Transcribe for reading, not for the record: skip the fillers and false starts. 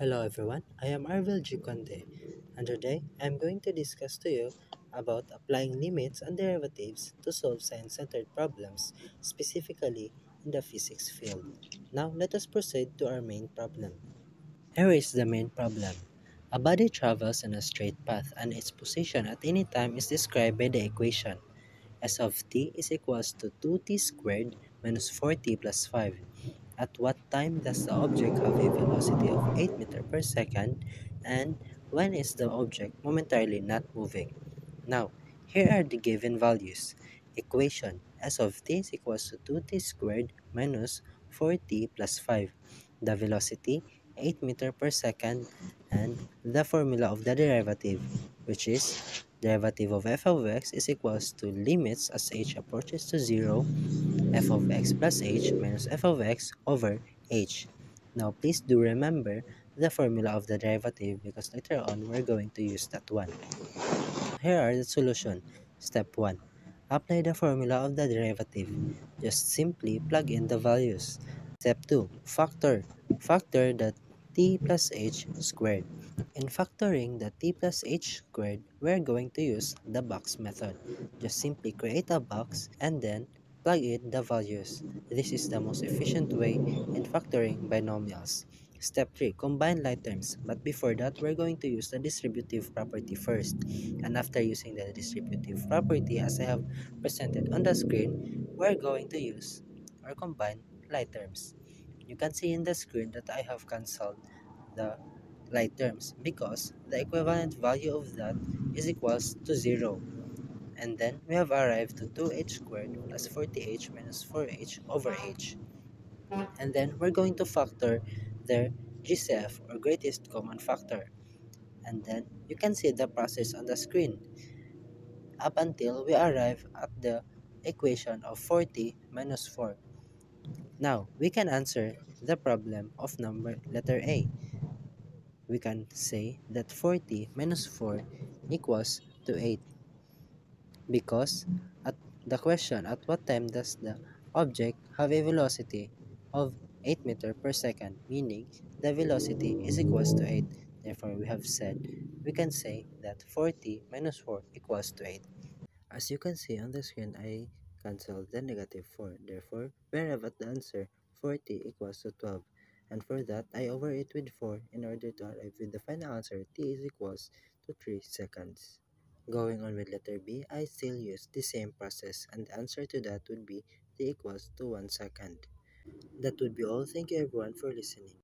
Hello everyone, I am Arvel G. Conde, and today I am going to discuss to you about applying limits and derivatives to solve science-centered problems, specifically in the physics field. Now let us proceed to our main problem. Here is the main problem. A body travels in a straight path and its position at any time is described by the equation S of t is equals to 2t squared minus 4t plus 5. At what time does the object have a velocity of 8 meters per second, and when is the object momentarily not moving? Now, here are the given values. Equation S of t is equals to 2t squared minus 4t plus 5. The velocity 8 meters per second, and the formula of the derivative, which is derivative of f of x is equals to limits as h approaches to 0 f of x plus h minus f of x over h. Now please do remember the formula of the derivative because later on we're going to use that one. Here are the solution. Step 1. Apply the formula of the derivative. Just simply plug in the values. Step 2. Factor. Factor the t plus h squared. In factoring the t plus h squared, we're going to use the box method. Just simply create a box and then plug in the values. This is the most efficient way in factoring binomials. Step 3. Combine like terms. But before that, we're going to use the distributive property first. And after using the distributive property as I have presented on the screen, we're going to use or combine like terms. You can see in the screen that I have cancelled the like terms because the equivalent value of that is equals to 0. And then we have arrived to 2h squared plus 40h minus 4h over h. And then we're going to factor their GCF or greatest common factor. And then you can see the process on the screen up until we arrive at the equation of 40 minus 4. Now, we can answer the problem of number letter A. We can say that 40 minus 4 equals to 8 because at the question at what time does the object have a velocity of 8 meter per second, meaning the velocity is equals to 8. Therefore, we have said we can say that 40 minus 4 equals to 8. As you can see on the screen, I cancelled the negative 4. Therefore, we arrive at the answer 40 equals to 12. And for that, I over it with 4 in order to arrive with the final answer t is equals to 3 seconds. Going on with letter B, I still use the same process and the answer to that would be t equals to 1 second. That would be all. Thank you everyone for listening.